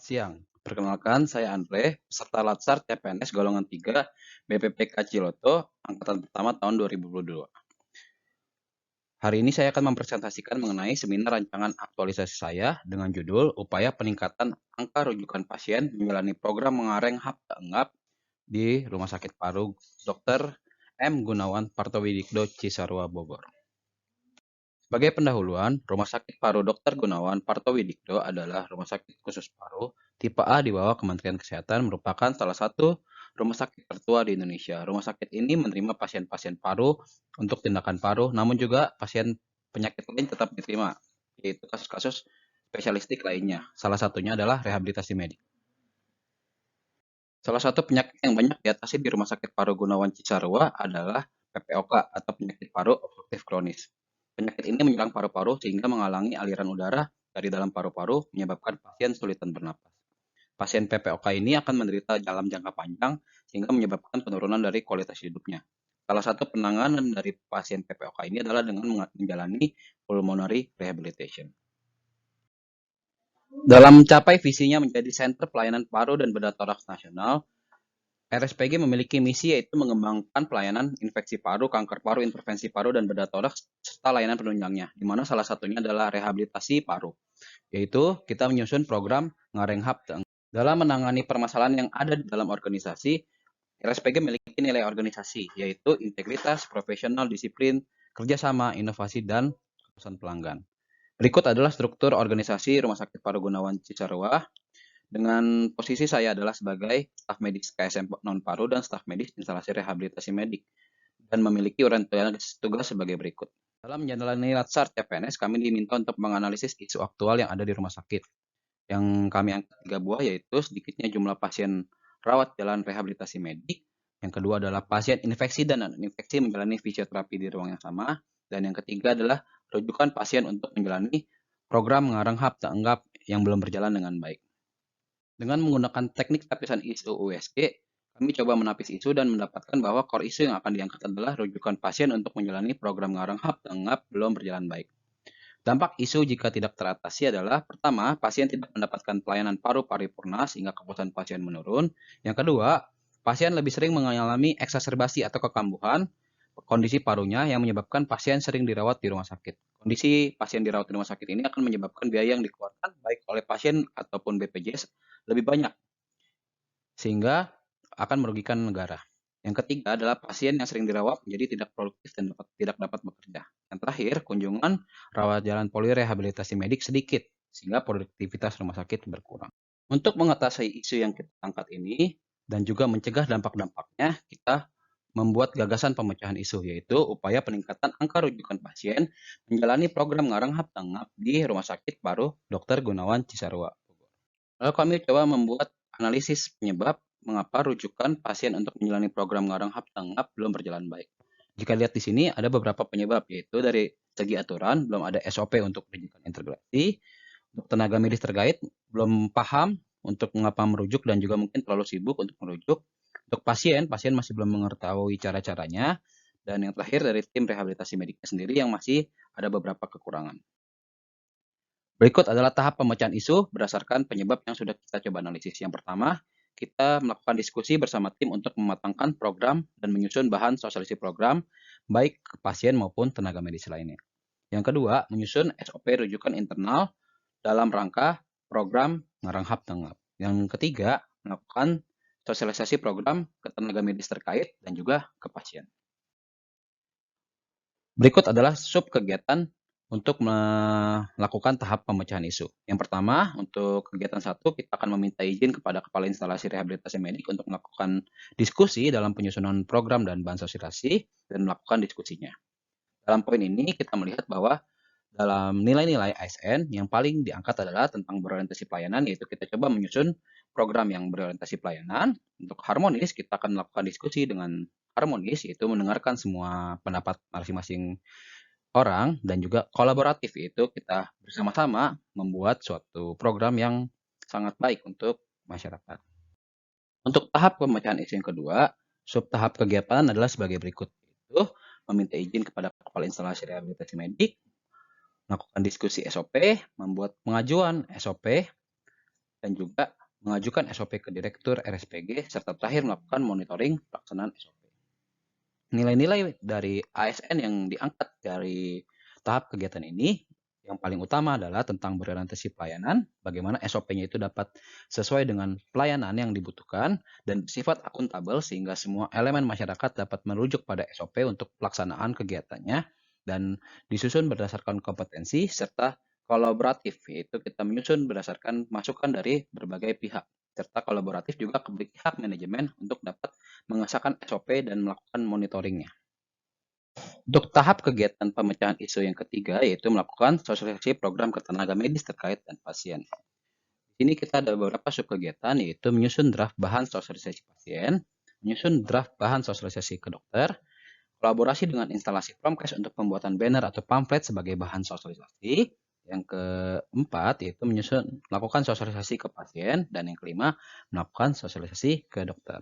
Siang, perkenalkan saya Andre, peserta Latsar CPNS golongan 3 BPPK Ciloto, angkatan pertama tahun 2022. Hari ini saya akan mempresentasikan mengenai seminar rancangan aktualisasi saya dengan judul Upaya Peningkatan Angka Rujukan Pasien Menjalani Program Mengareng HAP di Rumah Sakit Paru Dr. M. Gunawan Partowidikdo Cisarua Bogor. Sebagai pendahuluan, Rumah Sakit Paru Dr. Gunawan Partowidikdo adalah rumah sakit khusus paru tipe A di bawah Kementerian Kesehatan, merupakan salah satu rumah sakit tertua di Indonesia. Rumah sakit ini menerima pasien-pasien paru untuk tindakan paru, namun juga pasien penyakit lain tetap diterima, yaitu kasus-kasus spesialistik lainnya. Salah satunya adalah rehabilitasi medik. Salah satu penyakit yang banyak diatasi di Rumah Sakit Paru Gunawan Cisarua adalah PPOK atau penyakit paru obstruktif kronis. Penyakit ini menyerang paru-paru sehingga menghalangi aliran udara dari dalam paru-paru, menyebabkan pasien kesulitan bernapas. Pasien PPOK ini akan menderita dalam jangka panjang sehingga menyebabkan penurunan dari kualitas hidupnya. Salah satu penanganan dari pasien PPOK ini adalah dengan menjalani pulmonary rehabilitation. Dalam mencapai visinya menjadi Sentra Pelayanan Paru dan Bedah Toraks Nasional, RSPG memiliki misi yaitu mengembangkan pelayanan infeksi paru, kanker paru, intervensi paru, dan bedah toraks, serta layanan penunjangnya, di mana salah satunya adalah rehabilitasi paru, yaitu kita menyusun program Ngarenghap dalam menangani permasalahan yang ada di dalam organisasi. RSPG memiliki nilai organisasi, yaitu integritas, profesional, disiplin, kerjasama, inovasi, dan keputusan pelanggan. Berikut adalah struktur organisasi Rumah Sakit Paru Gunawan Cisarua. Dengan posisi saya adalah sebagai staf medis KSM Non-Paru dan staf medis instalasi rehabilitasi medik, dan memiliki uraian tugas sebagai berikut. Dalam menjalani Latsar CPNS, kami diminta untuk menganalisis isu aktual yang ada di rumah sakit. Yang kami angkat 3 buah, yaitu sedikitnya jumlah pasien rawat jalan rehabilitasi medik, yang kedua adalah pasien infeksi dan non-infeksi menjalani fisioterapi di ruang yang sama, dan yang ketiga adalah rujukan pasien untuk menjalani program mengarang HAP tanggap yang belum berjalan dengan baik. Dengan menggunakan teknik lapisan isu USG, kami coba menapis isu dan mendapatkan bahwa core isu yang akan diangkat adalah rujukan pasien untuk menjalani program ngarang HAP tanggap belum berjalan baik. Dampak isu jika tidak teratasi adalah, pertama, pasien tidak mendapatkan pelayanan paru paripurna sehingga kepuasan pasien menurun. Yang kedua, pasien lebih sering mengalami eksaserbasi atau kekambuhan kondisi parunya yang menyebabkan pasien sering dirawat di rumah sakit. Kondisi pasien dirawat di rumah sakit ini akan menyebabkan biaya yang dikeluarkan baik oleh pasien ataupun BPJS lebih banyak, sehingga akan merugikan negara. Yang ketiga adalah pasien yang sering dirawat menjadi tidak produktif dan tidak dapat bekerja. Yang terakhir, kunjungan rawat jalan polirehabilitasi medik sedikit, sehingga produktivitas rumah sakit berkurang. Untuk mengatasi isu yang kita angkat ini, dan juga mencegah dampak-dampaknya, kita membuat gagasan pemecahan isu, yaitu upaya peningkatan angka rujukan pasien menjalani program ngarang hap tanggap di Rumah Sakit Paru Dr. Gunawan Cisarua. Lalu kami coba membuat analisis penyebab mengapa rujukan pasien untuk menjalani program ngarang hap tanggap belum berjalan baik. Jika lihat di sini ada beberapa penyebab, yaitu dari segi aturan belum ada SOP untuk rujukan integrasi, untuk tenaga medis terkait belum paham untuk mengapa merujuk dan juga mungkin terlalu sibuk untuk merujuk. Untuk pasien masih belum mengetahui cara-caranya. Dan yang terakhir dari tim rehabilitasi mediknya sendiri yang masih ada beberapa kekurangan. Berikut adalah tahap pemecahan isu berdasarkan penyebab yang sudah kita coba analisis. Yang pertama, kita melakukan diskusi bersama tim untuk mematangkan program dan menyusun bahan sosialisasi program, baik ke pasien maupun tenaga medis lainnya. Yang kedua, menyusun SOP rujukan internal dalam rangka program ngarang hap tanggap. Yang ketiga, melakukan sosialisasi program ke tenaga medis terkait dan juga ke pasien. Berikut adalah sub kegiatan untuk melakukan tahap pemecahan isu. Yang pertama, untuk kegiatan 1, kita akan meminta izin kepada Kepala Instalasi Rehabilitasi Medik untuk melakukan diskusi dalam penyusunan program dan bahan sosialisasi dan melakukan diskusinya. Dalam poin ini, kita melihat bahwa dalam nilai-nilai ASN yang paling diangkat adalah tentang berorientasi pelayanan, yaitu kita coba menyusun program yang berorientasi pelayanan. Untuk harmonis, kita akan melakukan diskusi dengan harmonis, yaitu mendengarkan semua pendapat masing-masing orang, dan juga kolaboratif, yaitu kita bersama-sama membuat suatu program yang sangat baik untuk masyarakat. Untuk tahap pemecahan isu yang kedua, sub tahap kegiatan adalah sebagai berikut, yaitu meminta izin kepada Kepala Instalasi Rehabilitasi Medik, melakukan diskusi SOP, membuat pengajuan SOP, dan juga mengajukan SOP ke Direktur RSPG, serta terakhir melakukan monitoring pelaksanaan SOP. Nilai-nilai dari ASN yang diangkat dari tahap kegiatan ini, yang paling utama adalah tentang berorientasi pelayanan, bagaimana SOP-nya itu dapat sesuai dengan pelayanan yang dibutuhkan, dan bersifat akuntabel sehingga semua elemen masyarakat dapat merujuk pada SOP untuk pelaksanaan kegiatannya, dan disusun berdasarkan kompetensi, serta kolaboratif, yaitu kita menyusun berdasarkan masukan dari berbagai pihak, serta kolaboratif juga ke pihak manajemen untuk dapat mengesahkan SOP dan melakukan monitoringnya. Untuk tahap kegiatan pemecahan isu yang ketiga, yaitu melakukan sosialisasi program ketenaga medis terkait dan pasien. Di sini kita ada beberapa subkegiatan, yaitu menyusun draft bahan sosialisasi pasien, menyusun draft bahan sosialisasi ke dokter, kolaborasi dengan instalasi Promkes untuk pembuatan banner atau pamflet sebagai bahan sosialisasi. Yang keempat, yaitu melakukan sosialisasi ke pasien, dan yang kelima, melakukan sosialisasi ke dokter.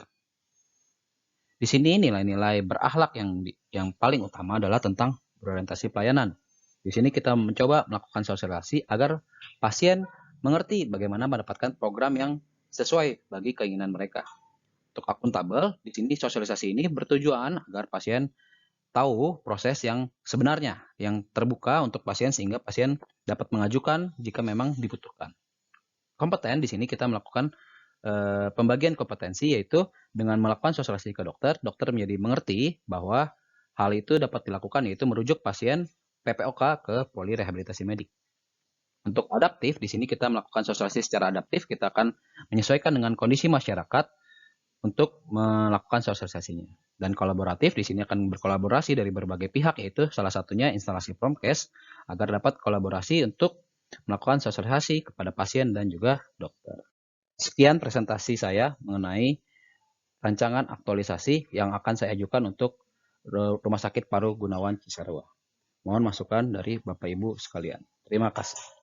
Di sini nilai-nilai berakhlak yang paling utama adalah tentang berorientasi pelayanan. Di sini kita mencoba melakukan sosialisasi agar pasien mengerti bagaimana mendapatkan program yang sesuai bagi keinginan mereka. Untuk akuntabel, di sini sosialisasi ini bertujuan agar pasien tahu proses yang sebenarnya, yang terbuka untuk pasien sehingga pasien dapat mengajukan jika memang dibutuhkan. Kompeten, di sini kita melakukan pembagian kompetensi, yaitu dengan melakukan sosialisasi ke dokter, dokter menjadi mengerti bahwa hal itu dapat dilakukan, yaitu merujuk pasien PPOK ke poli rehabilitasi medik. Untuk adaptif, di sini kita melakukan sosialisasi secara adaptif, kita akan menyesuaikan dengan kondisi masyarakat untuk melakukan sosialisasinya. Dan kolaboratif, di sini akan berkolaborasi dari berbagai pihak, yaitu salah satunya instalasi Promkes, agar dapat kolaborasi untuk melakukan sosialisasi kepada pasien dan juga dokter. Sekian presentasi saya mengenai rancangan aktualisasi yang akan saya ajukan untuk Rumah Sakit Paru Gunawan Cisarua. Mohon masukan dari Bapak Ibu sekalian. Terima kasih.